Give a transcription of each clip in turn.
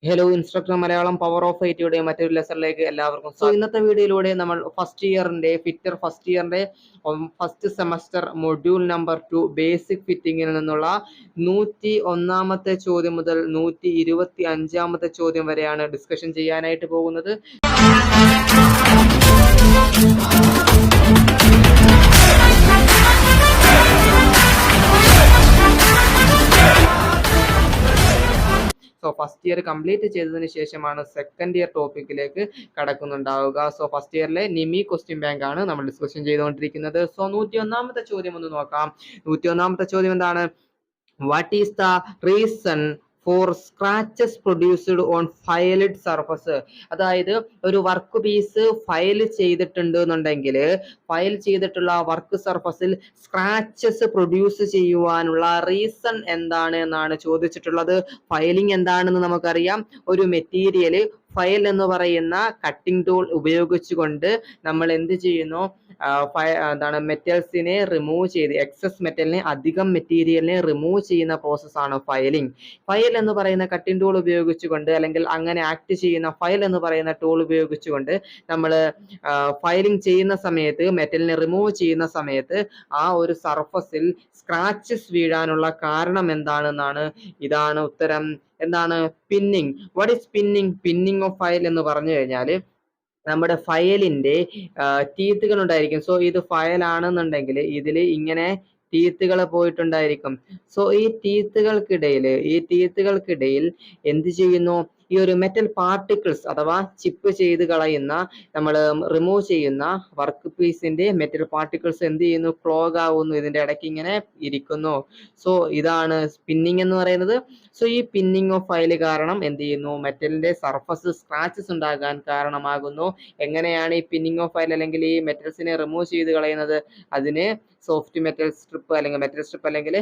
Hello instructor Malayalam power of ഐറ്റിയുടെ മറ്റൊരു ലെസണിലേക്ക് എല്ലാവർക്കും. ഇന്നത്തെ വീഡിയോയിലൂടെ നമ്മൾ ഫസ്റ്റ് ഇയറിന്റെ first semester module number 2 basic ഫിറ്റിംഗിൽ നിന്നുള്ള 101ാമത്തെ ചോദ്യം മുതൽ 125ാമത്തെ ചോദ്യം വരെയാണ് ഡിസ്കഷൻ ചെയ്യാനായിട്ട് പോകുന്നത്. സോ ഫസ്റ്റ് ഇയർ കംപ്ലീറ്റ് ചെയ്തതിന് ശേഷമാണ് സെക്കൻഡ് ഇയർ ടോപ്പിക്കിലേക്ക് കടക്കുന്നുണ്ടാവുക. സോ ഫസ്റ്റ് ഇയറിലെ നിമി ക്വസ്റ്റ്യൻ ബാങ്ക് ആണ് നമ്മൾ ഡിസ്കഷൻ ചെയ്തുകൊണ്ടിരിക്കുന്നത്. സോ 101ാമത്തെ ചോദ്യം ഒന്ന് നോക്കാം. 101ാമത്തെ ചോദ്യം എന്താണ്? What is the reason for scratches produced on filed surface? അതായത് ഒരു വർക്ക് പീസ് ഫയൽ ചെയ്തിട്ടുണ്ട് എന്നുണ്ടെങ്കിൽ ഫയൽ ചെയ്തിട്ടുള്ള വർക്ക് സർഫസിൽ സ്ക്രാച്ചസ് പ്രൊഡ്യൂസ് ചെയ്യുവാനുള്ള റീസൺ എന്താണ് എന്നാണ് ചോദിച്ചിട്ടുള്ളത്. ഫയലിംഗ് എന്താണെന്ന് നമുക്കറിയാം. ഒരു മെറ്റീരിയൽ ഫയൽ എന്ന് പറയുന്ന കട്ടിംഗ് ടൂൾ ഉപയോഗിച്ചുകൊണ്ട് നമ്മൾ എന്ത് ചെയ്യുന്നു? എന്താണ് മെറ്റൽസിനെ റിമൂവ് ചെയ്ത് എക്സസ് മെറ്റലിനെ അധികം മെറ്റീരിയലിനെ റിമൂവ് ചെയ്യുന്ന പ്രോസസ്സാണ് ഫയലിംഗ്. ഫയൽ എന്ന് പറയുന്ന കട്ടിംഗ് ടൂൾ ഉപയോഗിച്ചുകൊണ്ട് അല്ലെങ്കിൽ അങ്ങനെ ആക്ട് ചെയ്യുന്ന ഫയൽ എന്ന് പറയുന്ന ടൂൾ ഉപയോഗിച്ചുകൊണ്ട് നമ്മൾ ഫയലിംഗ് ചെയ്യുന്ന സമയത്ത് മെറ്റലിനെ റിമൂവ് ചെയ്യുന്ന സമയത്ത് ആ ഒരു സർഫസിൽ സ്ക്രാച്ചസ് വീഴാനുള്ള കാരണം എന്താണെന്നാണ്. ഇതാണ് ഉത്തരം. എന്താണ്? Pinning. What is pinning? Pinning of file എന്ന് പറഞ്ഞു കഴിഞ്ഞാൽ നമ്മുടെ ഫയലിന്റെ ടീത്തുകൾ ഉണ്ടായിരിക്കും. സോ ഇത് ഫയൽ ആണെന്നുണ്ടെങ്കിൽ ഇതിൽ ഇങ്ങനെ ടീത്തുകൾ പോയിട്ടുണ്ടായിരിക്കും. സോ ഈ ടീത്തുകൾക്കിടയിൽ എന്ത് ചെയ്യുന്നു? ഈ ഒരു മെറ്റൽ പാർട്ടിക്കിൾസ് അഥവാ ചിപ്പ് ചെയ്ത് കളയുന്ന നമ്മൾ റിമൂവ് ചെയ്യുന്ന വർക്ക് പീസിന്റെ മെറ്റൽ പാർട്ടിക്കിൾസ് എന്ത് ചെയ്യുന്നു? ക്ലോഗ് ആവുന്നു, ഇതിന്റെ ഇടയ്ക്ക് ഇങ്ങനെ ഇരിക്കുന്നു. സോ ഇതാണ് സ്പിന്നിങ് എന്ന് പറയുന്നത്. സോ ഈ പിന്നിങ് ഓഫ് ഫയൽ കാരണം എന്ത് ചെയ്യുന്നു? മെറ്റലിന്റെ സർഫസ് സ്ക്രാച്ചസ് ഉണ്ടാകാൻ കാരണമാകുന്നു. എങ്ങനെയാണ് ഈ പിന്നിങ് ഓഫ് ഫയൽ അല്ലെങ്കിൽ ഈ മെറ്റൽസിനെ റിമൂവ് ചെയ്ത് കളയുന്നത്? അതിന് സോഫ്റ്റ് മെറ്റൽ സ്ട്രിപ്പ് അല്ലെങ്കിൽ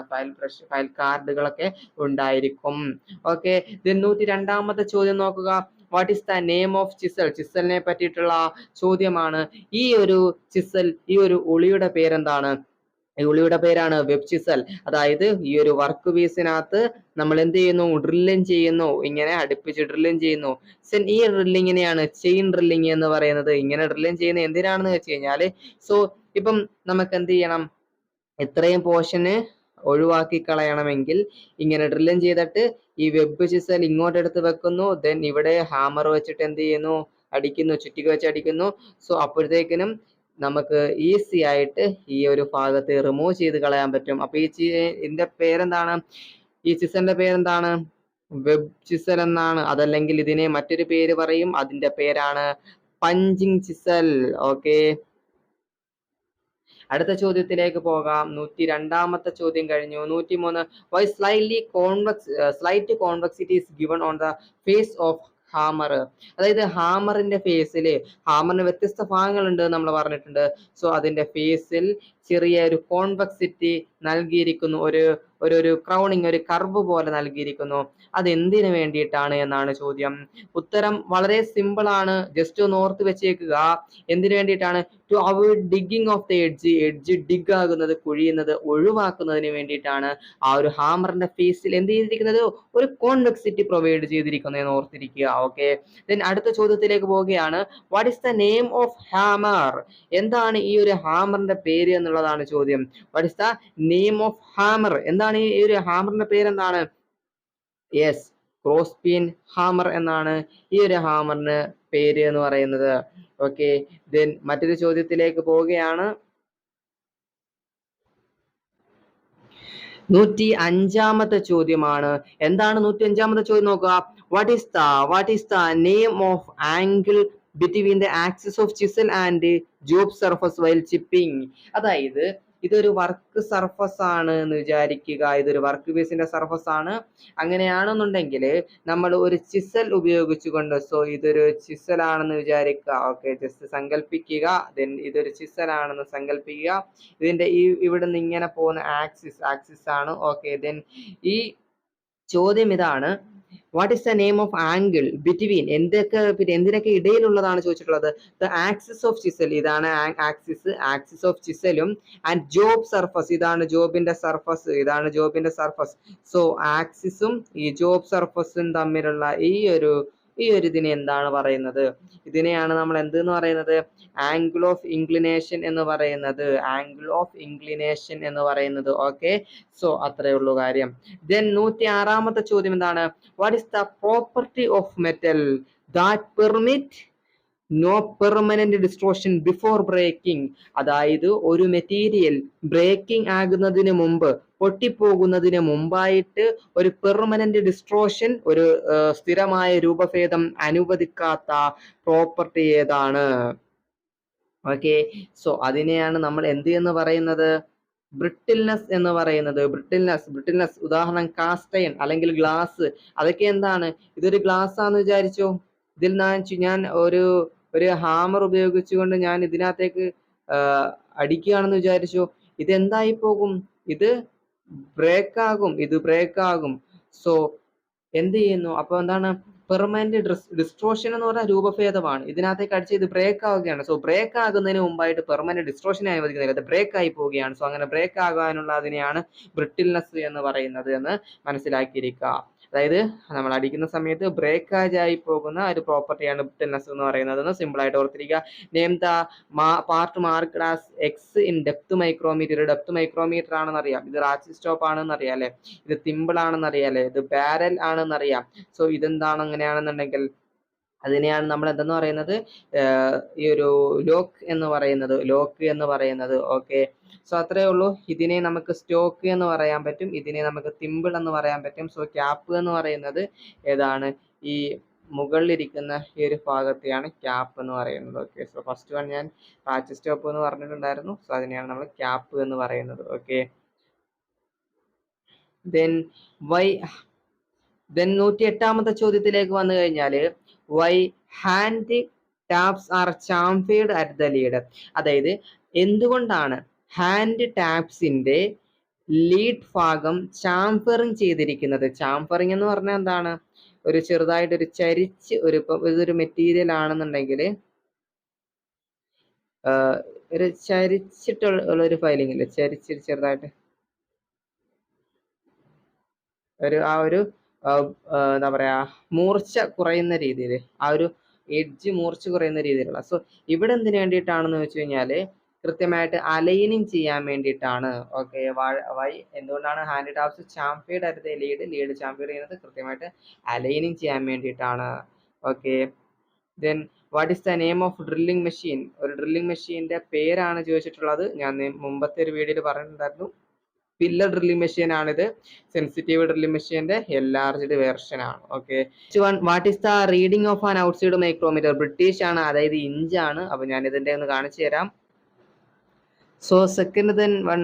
ഫയൽ കാർഡുകളൊക്കെ ഉണ്ടായിരിക്കും. ഓക്കെ, 102ാമത്തെ ചോദ്യം നോക്കുക. What is the name of chisel? ചിസലിനെ പറ്റിയിട്ടുള്ള ചോദ്യമാണ്. ഈ ഒരു ഉളിയുടെ പേരെന്താണ്? ഈ ഉളിയുടെ പേരാണ് വെബ് ചിസൽ. അതായത് ഈ ഒരു വർക്ക് പീസിനകത്ത് നമ്മൾ എന്ത് ചെയ്യുന്നു? ഡ്രില്ലിങ് ചെയ്യുന്നു, ഇങ്ങനെ അടുപ്പിച്ച് ഡ്രില്ലിങ് ചെയ്യുന്നു. ഈ ഡ്രില്ലിങ്ങിനെയാണ് ചെയിൻ ഡ്രില്ലിങ് എന്ന് പറയുന്നത്. ഇങ്ങനെ ഡ്രില്ലിങ് ചെയ്യുന്നത് എന്തിനാണെന്ന് വെച്ച് കഴിഞ്ഞാല് ഇപ്പം നമുക്ക് എന്ത് ചെയ്യണം? ഇത്രയും പോർഷന് ഒഴിവാക്കി കളയണമെങ്കിൽ ഇങ്ങനെ ഡ്രില്ലിങ് ചെയ്തിട്ട് ഈ വെബ് ചിസൽ ഇങ്ങോട്ട് എടുത്ത് വെക്കുന്നു. ദെൻ ഇവിടെ ഹാമർ വെച്ചിട്ട് എന്ത് ചെയ്യുന്നു? അടിക്കുന്നു, ചുറ്റിക വെച്ച് അടിക്കുന്നു. സോ അപ്പോഴത്തേക്കിനും നമുക്ക് ഈസി ആയിട്ട് ഈ ഒരു ഭാഗത്ത് റിമൂവ് ചെയ്ത് കളയാൻ പറ്റും. അപ്പൊ ഇതിന്റെ പേരെന്താണ്? ഈ ചിസലിന്റെ പേരെന്താണ്? വെബ് ചിസൽ എന്നാണ്. അതല്ലെങ്കിൽ ഇതിനെ മറ്റൊരു പേര് പറയും, അതിന്റെ പേരാണ് പഞ്ചിങ് ചിസൽ. ഓക്കെ, അടുത്ത ചോദ്യത്തിലേക്ക് പോകാം. 102ാമത്തെ ചോദ്യം കഴിഞ്ഞു. 103. Why slight convexity is given on the face of hammer? അതായത് ഹാമറിന്റെ വ്യത്യസ്ത ഭാഗങ്ങളുണ്ട് നമ്മൾ പറഞ്ഞിട്ടുണ്ട്. സോ അതിന്റെ ഫേസിൽ ചെറിയ ഒരു കോൺവെക്സിറ്റി നൽകിയിരിക്കുന്നു, ഒരു ക്രൗണിങ്, ഒരു കർവ് പോലെ നൽകിയിരിക്കുന്നു. അതെന്തിനു വേണ്ടിയിട്ടാണ് എന്നാണ് ചോദ്യം. ഉത്തരം വളരെ സിമ്പിൾ ആണ്, ജസ്റ്റ് ഒന്ന് ഓർത്ത് വെച്ചേക്കുക. എന്തിനു വേണ്ടിയിട്ടാണ്? To avoid digging of the edge dig ആകുന്നത്, കുഴിയുന്നത് ഒഴിവാക്കുന്നതിന് വേണ്ടിയിട്ടാണ് ആ ഒരു ഹാമറിന്റെ ഫേസിൽ എന്ത് ചെയ്തിരിക്കുന്നത്? ഒരു കോൺവെക്സിറ്റി പ്രൊവൈഡ് ചെയ്തിരിക്കുന്നത് എന്ന് ഓർത്തിരിക്കുക. ഓക്കെ, ദെൻ അടുത്ത ചോദ്യത്തിലേക്ക് പോവുകയാണ്. What is the name of hammer? എന്താണ് ഈ ഒരു ഹാമറിന്റെ പേര് എന്നുള്ളതാണ് ചോദ്യം. What is the name of hammer? എന്താണ് ഈ ഒരു ഹാമറിന്റെ പേര്? എന്താണ്? യെസ്, ക്രോസ്പീൻ ഹാമർ എന്നാണ് ഈ ഒരു ഹാമറിന് പേര് എന്ന് പറയുന്നത്. ഓക്കെ, ദെൻ മറ്റൊരു ചോദ്യത്തിലേക്ക് പോവുകയാണ്. 105ാമത്തെ ചോദ്യമാണ്. എന്താണ് 105ാമത്തെ ചോദ്യം നോക്കുക. What is the name of angle between the axis of chisel and job surface while chipping? അതായത് ഇതൊരു വർക്ക് സർഫസ് ആണ് എന്ന് വിചാരിക്കുക. ഇതൊരു വർക്ക് പീസിന്റെ സർഫസ് ആണ്. അങ്ങനെയാണെന്നുണ്ടെങ്കിൽ നമ്മൾ ഒരു ചിസൽ ഉപയോഗിച്ചുകൊണ്ട്, സോ ഇതൊരു ചിസൽ ആണെന്ന് വിചാരിക്കുക. ഓക്കെ, ജസ്റ്റ് സങ്കല്പിക്കുക. ദെൻ ഇതൊരു ചിസൽ ആണെന്ന് സങ്കല്പിക്കുക. ഇതിന്റെ ഇവിടുന്ന് ഇങ്ങനെ പോകുന്ന ആക്സിസ് ആണ്. ഓക്കെ, ദെൻ ഈ ചോദ്യം ഇതാണ്. What is the name of angle between എന്തിനൊക്കെ ഇടയിലുള്ളതാണ് ചോദിച്ചിട്ടുള്ളത്. ദ ആക്സിസ് ഓഫ് ചിസൽ, ഇതാണ് ആക്സിസ് ഓഫ് ചിസലും ആൻഡ് ജോബ് സർഫസ്, ഇതാണ് ജോബിന്റെ സർഫസ്, ഇതാണ് ജോബിന്റെ സർഫസ്. സോ ആക്സിസും ഈ ജോബ് സർഫസും തമ്മിലുള്ള ഈ ഒരു ഇതിനെ എന്താണ് പറയുന്നത്? ഇതിനെയാണ് നമ്മൾ എന്തെന്ന് പറയുന്നത്? ആംഗിൾ ഓഫ് ഇൻക്ലിനേഷൻ എന്ന് പറയുന്നത്. ആംഗിൾ ഓഫ് ഇൻക്ലിനേഷൻ എന്ന് പറയുന്നത്. ഓക്കെ, സോ അത്രേ ഉള്ളൂ കാര്യം. ദെൻ 106ാമത്തെ ചോദ്യം എന്താണ്? What is the property of metal that permit no permanent distortion before breaking? അതായത് ഒരു മെറ്റീരിയൽ ബ്രേക്കിംഗ് ആകുന്നതിന് മുമ്പ്, പൊട്ടിപ്പോകുന്നതിന് മുമ്പായിട്ട് ഒരു പെർമനന്റ് ഡിസ്ട്രോഷൻ, ഒരു സ്ഥിരമായ രൂപഭേദം അനുവദിക്കാത്ത പ്രോപ്പർട്ടി ഏതാണ്? ഓക്കെ, സോ അതിനെയാണ് നമ്മൾ എന്ത് എന്ന് പറയുന്നത്? ബ്രിട്ടിൽനെസ് എന്ന് പറയുന്നത്. ബ്രിട്ടിൽനെസ് ഉദാഹരണം കാസ്റ്റയൺ അല്ലെങ്കിൽ ഗ്ലാസ്. അതൊക്കെ എന്താണ്? ഇതൊരു ഗ്ലാസ് ആണെന്ന് വിചാരിച്ചോ. ഇതിൽ ഞാൻ ഒരു ഹാമർ ഉപയോഗിച്ചുകൊണ്ട് ഞാൻ ഇതിനകത്തേക്ക് അടിക്കുകയാണെന്ന് വിചാരിച്ചോ. ഇത് എന്തായി പോകും? ഇത് ബ്രേക്ക് ആകും. സോ എന്ത് ചെയ്യുന്നു? അപ്പൊ എന്താണ്? പെർമനന്റ് ഡിസ്ട്രോഷൻ എന്ന് പറഞ്ഞാൽ രൂപഭേദമാണ്. ഇതിനകത്തേക്ക് അടിച്ച് ഇത് ബ്രേക്ക് ആവുകയാണ്. സോ ബ്രേക്ക് ആകുന്നതിന് മുമ്പായിട്ട് പെർമനന്റ് ഡിസ്ട്രോഷനെ അനുവദിക്കുന്നില്ല, അത് ബ്രേക്ക് ആയി പോവുകയാണ്. സോ അങ്ങനെ ബ്രേക്ക് ആകാനുള്ള അതിനെയാണ് ബ്രിട്ടിൽനെസ് എന്ന് പറയുന്നത് എന്ന് മനസ്സിലാക്കിയിരിക്കുക. അതായത് നമ്മൾ അടിക്കുന്ന സമയത്ത് ബ്രേക്കാജ് ആയി പോകുന്ന ഒരു പ്രോപ്പർട്ടിയാണ് ബ്രിട്ടിൽനെസ് എന്ന് പറയുന്നത് എന്ന് സിമ്പിൾ ആയിട്ട് ഓർത്തിരിക്കുക. Name the part marked as X in depth micrometer. Depth micrometer ആണെന്ന് അറിയാം. ഇത് റാച്ചി സ്റ്റോപ്പ് ആണെന്ന് അറിയാം അല്ലെ. ഇത് തിമ്പിൾ ആണെന്ന് അറിയാം അല്ലെ. ഇത് ബാരൽ ആണെന്ന് അറിയാം. സോ ഇതെന്താണ് അങ്ങനെയാണെന്നുണ്ടെങ്കിൽ അതിനെയാണ് നമ്മൾ എന്തെന്ന് പറയുന്നത്? ഈ ഒരു ലോക്ക് എന്ന് പറയുന്നത്. ഓക്കെ, സോ അത്രേ ഉള്ളൂ. ഇതിനെ നമുക്ക് സ്റ്റോക്ക് എന്ന് പറയാൻ പറ്റും, ഇതിനെ നമുക്ക് തിമ്പിൾ എന്ന് പറയാൻ പറ്റും. സോ ക്യാപ്പ് എന്ന് പറയുന്നത് ഏതാണ്? ഈ മുകളിലിരിക്കുന്ന ഈ ഒരു ഭാഗത്തെയാണ് ക്യാപ്പ് എന്ന് പറയുന്നത്. ഓക്കെ, സോ ഫസ്റ്റ് വൺ ഞാൻ റാച്ച് സ്റ്റോപ്പ് എന്ന് പറഞ്ഞിട്ടുണ്ടായിരുന്നു. സോ അതിനെയാണ് നമ്മൾ ക്യാപ്പ് എന്ന് പറയുന്നത്. ഓക്കെ, ദെൻ 108ാമത്തെ ചോദ്യത്തിലേക്ക് വന്നു കഴിഞ്ഞാല് why hand taps are chamfered at the lead. അതായത് എന്തുകൊണ്ടാണ് ഹാൻഡ് ടാപ്സിന്റെ ലീഡ് ഭാഗം ചാംഫറിങ് ചെയ്തിരിക്കുന്നത്? ചാംഫറിങ് എന്ന് പറഞ്ഞാൽ എന്താണ്? ഒരു ചെറുതായിട്ട് ഒരു ചരിച്ച് ഇതൊരു മെറ്റീരിയൽ ആണെന്നുണ്ടെങ്കിൽ ഒരു ചരിച്ചിട്ടുള്ള ഒരു ഫൈലിംഗ് ഇല്ലേ, ചെറുതായിട്ട് എന്താ പറയാ, മൂർച്ച കുറയുന്ന രീതിയിൽ, ആ ഒരു എഡ്ജ് മൂർച്ച കുറയുന്ന രീതിയിലുള്ള. സോ ഇവിടെ എന്തിനു വേണ്ടിയിട്ടാണെന്ന് വെച്ച് കഴിഞ്ഞാല് കൃത്യമായിട്ട് അലൈനിങ് ചെയ്യാൻ വേണ്ടിയിട്ടാണ്. ഓക്കെ, എന്തുകൊണ്ടാണ് hand taps chamfered at the lead chamfered ചെയ്യുന്നത്? കൃത്യമായിട്ട് അലൈനിങ് ചെയ്യാൻ വേണ്ടിയിട്ടാണ്. Okay, then what is the name of drilling machine? ഒരു ഡ്രില്ലിംഗ് മെഷീന്റെ പേരാണ് ചോദിച്ചിട്ടുള്ളത്. ഞാൻ മുമ്പത്തെ ഒരു വീഡിയോയിൽ പറഞ്ഞിട്ടുണ്ടായിരുന്നു. പില്ലർ ഡ്രില്ലിംഗ് മെഷീൻ ആണിത്. സെൻസിറ്റീവ് ഡ്രില്ലിംഗ് മെഷീന്റെ എൻലാർജ്ഡ് വേർഷൻ ആണ്. Okay, what is the reading of an outside micrometer? British ആണ്, അതായത് ഇഞ്ച് ആണ്. അപ്പൊ ഞാൻ ഇതിന്റെ ഒന്ന് കാണിച്ചു തരാം. So second then one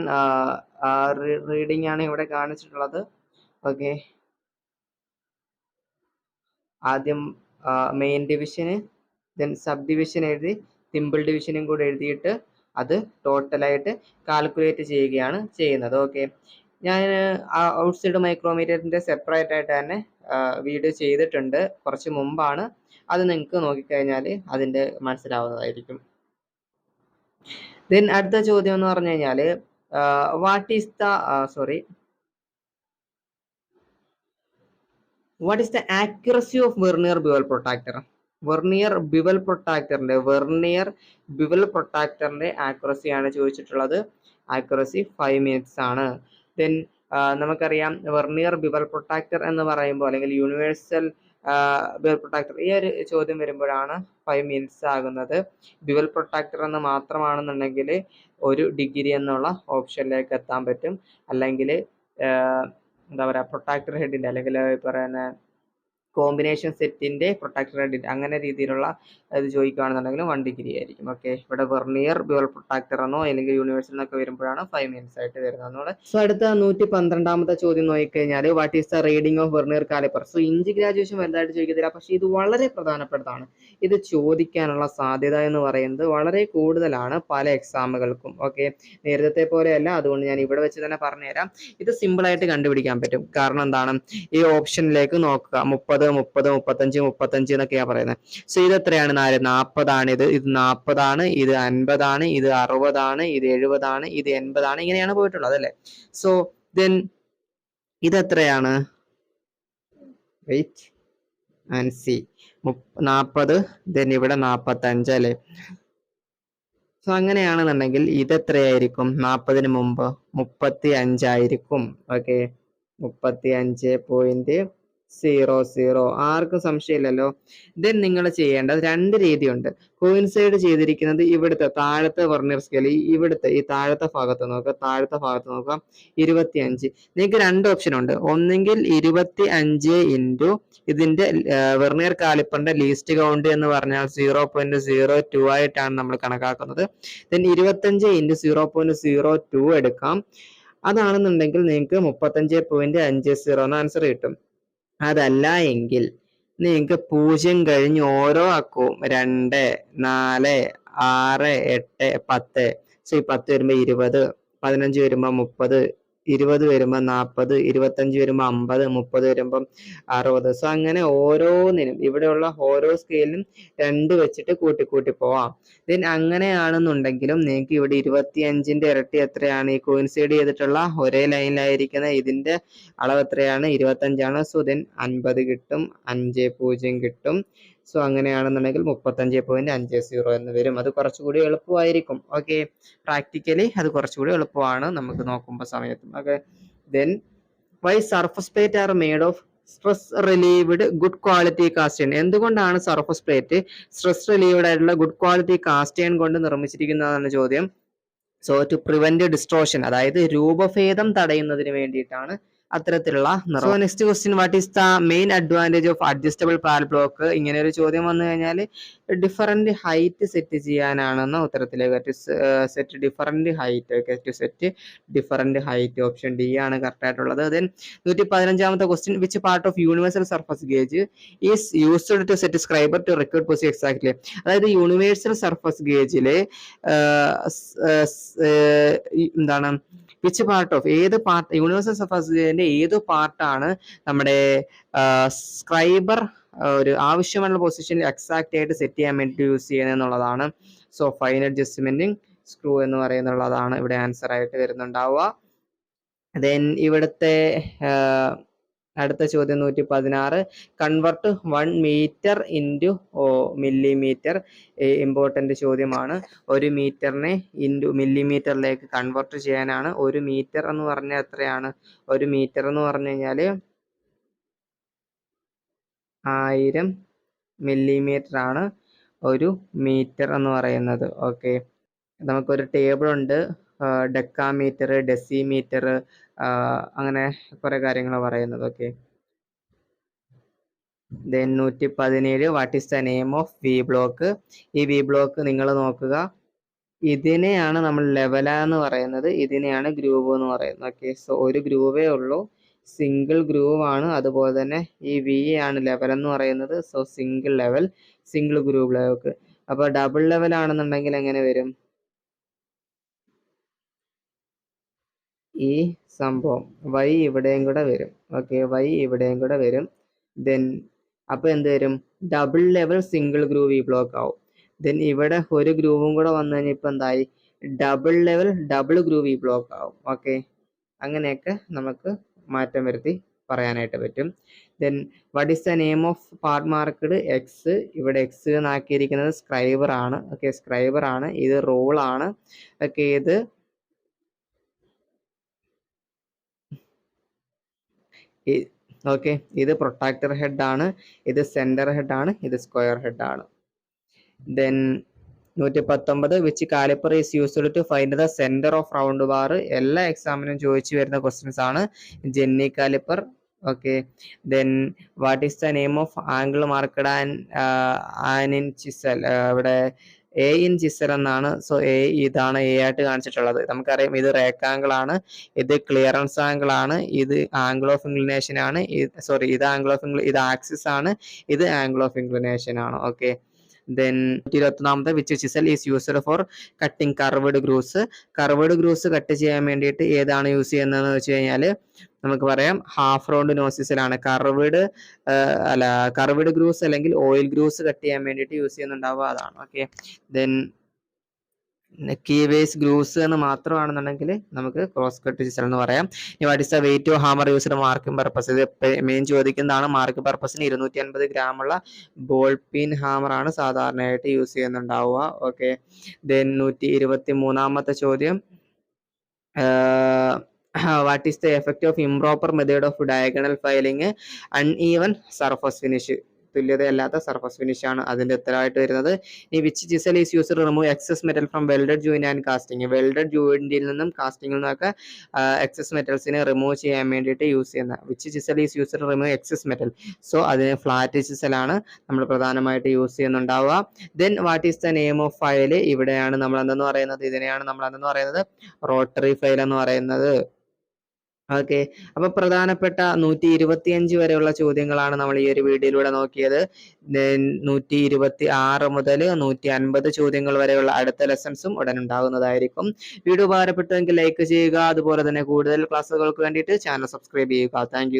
reading ആണ് ഇവിടെ കാണിച്ചിട്ടുള്ളത്. ഓക്കെ, ആദ്യം മെയിൻ ഡിവിഷന്, ദെൻ സബ് ഡിവിഷൻ എഴുതി, സിമ്പിൾ ഡിവിഷനും കൂടെ എഴുതിയിട്ട് അത് ടോട്ടലായിട്ട് കാൽക്കുലേറ്റ് ചെയ്യുകയാണ് ചെയ്യുന്നത്. ഓക്കെ, ഞാൻ ഔട്ട്സൈഡ് മൈക്രോമീറ്ററിന്റെ സെപ്പറേറ്റ് ആയിട്ട് തന്നെ വീഡിയോ ചെയ്തിട്ടുണ്ട്, കുറച്ച് മുമ്പാണ്. അത് നിങ്ങൾക്ക് നോക്കിക്കഴിഞ്ഞാൽ അതിന്റെ മനസ്സിലാവുന്നതായിരിക്കും. ദെൻ അടുത്ത ചോദ്യം എന്ന് പറഞ്ഞു കഴിഞ്ഞാൽ what is the accuracy of vernier bevel protractor? Vernier bevel പ്രൊട്ടാക്ടറിന്റെ ആക്യുറസിയാണ് ചോദിച്ചിട്ടുള്ളത്. ആക്യുറസി 5 minutes ആണ്. ദെൻ നമുക്കറിയാം വെർനിയർ ബിവൽ പ്രൊട്ടാക്ടർ എന്ന് പറയുമ്പോൾ, അല്ലെങ്കിൽ യൂണിവേഴ്സൽ ബിവൽ പ്രൊട്ടാക്ടർ, ഈ ഒരു ചോദ്യം വരുമ്പോഴാണ് 5 minutes ആകുന്നത്. ബിവൽ പ്രൊട്ടാക്ടർ എന്ന് മാത്രമാണെന്നുണ്ടെങ്കിൽ 1 degree എന്നുള്ള ഓപ്ഷനിലേക്ക് എത്താൻ പറ്റും. അല്ലെങ്കിൽ എന്താ പറയുക, പ്രൊട്ടാക്ടർ ഹെഡിന്റെ അല്ലെങ്കിൽ പറയുന്ന കോമ്പിനേഷൻ സെറ്റിന്റെ പ്രൊട്ടക്ടർ ഹെഡ് അങ്ങനെ രീതിയിലുള്ള ഇത് ചോദിക്കുകയാണെന്നുണ്ടെങ്കിൽ 1 ഡിഗ്രി ആയിരിക്കും. ഓക്കെ, ഇവിടെ വെർനിയർ ഡ്യുവൽ പ്രൊട്ടക്ടർ എന്നോ അല്ലെങ്കിൽ യൂണിവേഴ്സൽ എന്നൊക്കെ വരുമ്പോഴാണ് 5 മിനിറ്റ്സ് ആയിട്ട് വരുന്നത്. സോ അടുത്ത 112ാമത്തെ ചോദ്യം നോക്കിക്കഴിഞ്ഞാൽ what is the reading of vernier calliper. So inch graduation വലുതായിട്ട് ചോദിക്കത്തില്ല, പക്ഷേ ഇത് വളരെ പ്രധാനപ്പെട്ടതാണ്. ഇത് ചോദിക്കാനുള്ള സാധ്യത എന്ന് പറയുന്നത് വളരെ കൂടുതലാണ് പല എക്സാമുകൾക്കും. ഓക്കെ, നേരത്തെ പോലെയല്ല, അതുകൊണ്ട് ഞാൻ ഇവിടെ വെച്ച് തന്നെ പറഞ്ഞുതരാം. ഇത് സിമ്പിൾ ആയിട്ട് കണ്ടുപിടിക്കാൻ പറ്റും. കാരണം എന്താണ്, ഈ ഓപ്ഷനിലേക്ക് നോക്കുക, 30, 30, 35, 35 എന്നൊക്കെയാ പറയുന്നത്. സോ ഇത് എത്രയാണ്? 40 ആണ്. ഇത് 40 ആണ്, ഇത് 50 ആണ്, ഇത് 60 ആണ്, ഇത് 70 ആണ്, ഇത് 80 ആണ്, ഇങ്ങനെയാണ് പോയിട്ടുള്ളത് അല്ലേ. സോ ദെൻ ഇത് എത്രയാണ്? Wait and C. 40, ദെൻ ഇവിടെ 45 അല്ലേ. സോ അങ്ങനെയാണെന്നുണ്ടെങ്കിൽ ഇത് എത്രയായിരിക്കും? 40-ന് മുമ്പ് 35 ആയിരിക്കും. ഓക്കെ, 35.00. ആർക്കും സംശയമില്ലല്ലോ. ദെൻ നിങ്ങൾ ചെയ്യേണ്ടത് 2 രീതിയുണ്ട്. കോയിൻസൈഡ് ചെയ്തിരിക്കുന്നത് ഇവിടുത്തെ താഴത്തെ വെർനിയർ സ്കെയിൽ, ഇവിടുത്തെ ഈ താഴത്തെ ഭാഗത്ത് നോക്കുക, 25. നിങ്ങൾക്ക് 2 ഓപ്ഷൻ ഉണ്ട്. ഒന്നെങ്കിൽ 25 ഇൻറ്റു ഇതിന്റെ വെർനിയർ കാലിപ്പറിന്റെ ലീസ്റ്റ് കൗണ്ട് എന്ന് പറഞ്ഞാൽ 0.02 ആയിട്ടാണ് നമ്മൾ കണക്കാക്കുന്നത്. ദെൻ 25 ഇൻറ്റു 0.02 എടുക്കാം. അതാണെന്നുണ്ടെങ്കിൽ നിങ്ങൾക്ക് 35.50 എന്ന ആൻസർ കിട്ടും. അതല്ല എങ്കിൽ നിങ്ങൾക്ക് 0 കഴിഞ്ഞ് ഓരോ അക്കവും 2, 4, 6, 8, 10. സോ ഈ 10 വരുമ്പോൾ 20, 15 വരുമ്പോൾ 30, 20 വരുമ്പോൾ 40, 25 വരുമ്പോൾ 50, 30 വരുമ്പം 60. സോ അങ്ങനെ ഓരോന്നിനും ഇവിടെയുള്ള ഓരോ സ്കെയിലും 2 വെച്ചിട്ട് കൂട്ടി പോവാം. ദെൻ അങ്ങനെയാണെന്നുണ്ടെങ്കിലും നിങ്ങൾക്ക് ഇവിടെ 25ന്റെ ഇരട്ടി എത്രയാണ്? ഈ കോയിൻസൈഡ് ചെയ്തിട്ടുള്ള ഒരേ ലൈനിലായിരിക്കുന്ന ഇതിന്റെ അളവ് എത്രയാണ്? 25 ആണ്. സോ ദെൻ 50 കിട്ടും, 50 കിട്ടും. സോ അങ്ങനെയാണെന്നുണ്ടെങ്കിൽ 35.50 എന്ന് വരും. അത് കുറച്ചുകൂടി എളുപ്പമായിരിക്കും. ഓക്കെ, പ്രാക്ടിക്കലി അത് കുറച്ചുകൂടി എളുപ്പമാണ് നമുക്ക് നോക്കുമ്പോൾ സമയത്തും. Okay, then why surface plate are made of stress relieved good quality cast iron. എന്തുകൊണ്ടാണ് സർഫസ് പ്ലേറ്റ് സ്ട്രെസ് റിലീവ്ഡ് ആയിട്ടുള്ള ഗുഡ് ക്വാളിറ്റി കാസ്റ്റേൺ കൊണ്ട് നിർമ്മിച്ചിരിക്കുന്നതാണ് ചോദ്യം. സോ ടു പ്രിവെന്റ് ഡിസ്ട്രോഷൻ, അതായത് രൂപഭേദം തടയുന്നതിന് വേണ്ടിയിട്ടാണ് അത്തരത്തിലുള്ള. So next question, what is the main advantage of adjustable parallel block. ഇങ്ങനെ ഒരു ചോദ്യം വന്നു കഴിഞ്ഞാൽ ഡിഫറൻറ്റ് ഹൈറ്റ് സെറ്റ് ചെയ്യാനാണെന്ന ഉത്തരത്തിലേക്ക് set different height. Okay, to set different height. Option D ആണ് കറക്റ്റ് ആയിട്ടുള്ളത്. ദെൻ 115ാമത്തെ question, which part of universal surface gauge is used to set scriber to record position exactly. അതായത് universal surface ഗേജിലെ എന്താണ്, which part of, ഏത് part, universal surface ഗേജിന്റെ ഏത് പാർട്ടാണ് നമ്മുടെ സ്ക്രൈബർ ഒരു ആവശ്യമുള്ള പൊസിഷനിൽ എക്സാക്റ്റ് ആയിട്ട് സെറ്റ് ചെയ്യാൻ വേണ്ടി യൂസ് ചെയ്യുന്നത് എന്നുള്ളതാണ്. സോ ഫൈൻ അഡ്ജസ്റ്റ്മെന്റിങ് സ്ക്രൂ എന്ന് പറയുന്നുള്ളതാണ് ഇവിടെ ആൻസർ ആയിട്ട് വരുന്നുണ്ടാവുക. ദെൻ ഇവിടുത്തെ അടുത്ത ചോദ്യം 116, convert 1 metre into millimetre. Important ചോദ്യമാണ്. 1 മീറ്ററിനെ ഇൻറ്റു മില്ലിമീറ്ററിലേക്ക് കൺവെർട്ട് ചെയ്യാനാണ്. 1 മീറ്റർ എന്ന് പറഞ്ഞാൽ എത്രയാണ്? 1 മീറ്റർ എന്ന് പറഞ്ഞു കഴിഞ്ഞാൽ 1000 മില്ലിമീറ്റർ ആണ് 1 മീറ്റർ എന്ന് പറയുന്നത്. ഓക്കെ, നമുക്കൊരു ടേബിൾ ഉണ്ട്, ഡെക്കാമീറ്റർ, ഡെസിമീറ്റർ, അങ്ങനെ കുറെ കാര്യങ്ങൾ പറയുന്നത്. Okay, then 117, what is the name of V block. ഈ വി ബ്ലോക്ക് നിങ്ങൾ നോക്കുക, ഇതിനെയാണ് നമ്മൾ ലെവല എന്ന് പറയുന്നത്, ഇതിനെയാണ് ഗ്രൂവ് എന്ന് പറയുന്നത്. ഓക്കെ, സോ ഒരു ഗ്രൂവേ ഉള്ളൂ, സിംഗിൾ ഗ്രൂവ് ആണ്. അതുപോലെ തന്നെ ഈ വി ആണ് ലെവൽ എന്ന് പറയുന്നത്. So single level, single groove block. അപ്പൊ ഡബിൾ ലെവൽ ആണെന്നുണ്ടെങ്കിൽ എങ്ങനെ വരും? ഈ സംഭവം y ഇവിടെയും കൂടെ വരും. ഓക്കെ, y ഇവിടെയും കൂടെ വരും. ദെൻ അപ്പൊ എന്ത് വരും? ഡബിൾ ലെവൽ സിംഗിൾ ഗ്രൂവ് ഈ ബ്ലോക്ക് ആവും. ദെൻ ഇവിടെ ഒരു ഗ്രൂവും കൂടെ വന്നു കഴിഞ്ഞാൽ ഇപ്പൊ എന്തായി? ഡബിൾ ലെവൽ ഡബിൾ ഗ്രൂവ് ഈ ബ്ലോക്ക് ആവും. ഓക്കെ, അങ്ങനെയൊക്കെ നമുക്ക് മാറ്റം വരുത്തി പറയാനായിട്ട് പറ്റും. Then what is the name of part marked X. ഇവിടെ എക്സ് എന്നാക്കിയിരിക്കുന്നത് സ്ക്രൈബർ ആണ്. ഓക്കെ, സ്ക്രൈബർ ആണ്. ഇത് റോൾ ആണ്. ഓക്കെ, ഇത് ഓക്കെ, ഇത് പ്രൊട്ടക്ടർ ഹെഡ് ആണ്, ഇത് സെന്റർ ഹെഡ് ആണ്, ഇത് സ്ക്വയർ ഹെഡ് ആണ്. Then 119, which calliper is used to find the centre of round bar. എല്ലാ എക്സാമിനും ചോദിച്ചു വരുന്ന ക്വസ്റ്റ്യൻസ് ആണ്. Jenny calliper, Okay, then what is the name of angle marked an in chisel? ഇവിടെ A in chisel എന്നാണ്. So A ഇതാണ് A ആയിട്ട് കാണിച്ചിട്ടുള്ളത്. നമുക്കറിയാം ഇത് റേക്ടാങ്കിൾ ആണ്, ഇത് ക്ലിയറൻസ് ആംഗിൾ ആണ്, ഇത് ആംഗിൾ ഓഫ് ഇൻക്ലിനേഷൻ ആണ്, സോറി ഇത് ആംഗിൾ ഓഫ് ഇത് ആക്സിസ് ആണ്, ഇത് ആംഗിൾ ഓഫ് ഇൻക്ലിനേഷൻ ആണ്. ഓക്കെ, then 21ാമത്തെ which chisel is used for cutting curved grooves. Curved grooves cut ചെയ്യാൻ വേണ്ടിയിട്ട് ഏതാണ് യൂസ് ചെയ്യുന്നതെന്ന് വെച്ച് കഴിഞ്ഞാൽ നമുക്ക് പറയാം ഹാഫ് റൗണ്ട് നോസിസിലാണ്. കർവ്ഡ് ഗ്രൂസ് അല്ലെങ്കിൽ ഓയിൽ ഗ്രൂസ് കട്ട് ചെയ്യാൻ വേണ്ടിയിട്ട് യൂസ് ചെയ്യുന്നുണ്ടാവുക അതാണ്. ഓക്കെ, ദെൻ കീവേസ് ഗ്രൂസ് എന്ന് മാത്രമാണെന്നുണ്ടെങ്കിൽ നമുക്ക് ക്രോസ് കട്ട് ചിസൽ എന്ന് പറയാം. What is the weight of hammer used marking purpose? ഇത് മെയിൻ ചോദിക്കുന്നതാണ്. മാർക്ക് പർപ്പസിന് 250 ഗ്രാമുള്ള ബോൾ പിൻ ഹാമർ ആണ് സാധാരണയായിട്ട് യൂസ് ചെയ്യുന്നുണ്ടാവുക. ഓക്കെ, ദെൻ 123ാമത്തെ ചോദ്യം, what is the effect of improper method of diagonal filing uneven surface finish? തുല്യതയല്ലാത്ത സർഫസ് ഫിനിഷ് ആണ് അതിന്റെ ഉത്തരവായിട്ട് വരുന്നത്. ഈ which chisel is use to remove excess metal from welded joint and casting? Welded ജോയിന്റിൽ നിന്നും കാസ്റ്റിംഗിൽ നിന്നൊക്കെ എക്സസ് മെറ്റൽസിനെ റിമൂവ് ചെയ്യാൻ വേണ്ടിയിട്ട് യൂസ് ചെയ്യുന്ന which chisel is use to remove excess metal? So അതിന് ഫ്ലാറ്റ് ചിസലാണ് നമ്മൾ പ്രധാനമായിട്ട് യൂസ് ചെയ്യുന്നുണ്ടാവുക. Then what is the name of file? ഇവിടെയാണ് നമ്മൾ എന്തെന്ന് പറയുന്നത്, ഇതിനെയാണ് നമ്മൾ എന്തെന്ന് പറയുന്നത്, റോട്ടറി ഫയൽ എന്ന് പറയുന്നത്. ഓക്കെ, അപ്പൊ പ്രധാനപ്പെട്ട 125 വരെയുള്ള ചോദ്യങ്ങളാണ് നമ്മൾ ഈ ഒരു വീഡിയോയിലൂടെ നോക്കിയത്. 126 മുതൽ 150 ചോദ്യങ്ങൾ വരെയുള്ള അടുത്ത ലെസൺസും ഉടൻ ഉണ്ടാകുന്നതായിരിക്കും. വീഡിയോ ഉപകാരപ്പെട്ടുവെങ്കിൽ ലൈക്ക് ചെയ്യുക. അതുപോലെ തന്നെ കൂടുതൽ ക്ലാസ്സുകൾക്ക് വേണ്ടിയിട്ട് ചാനൽ സബ്സ്ക്രൈബ് ചെയ്യുക. താങ്ക്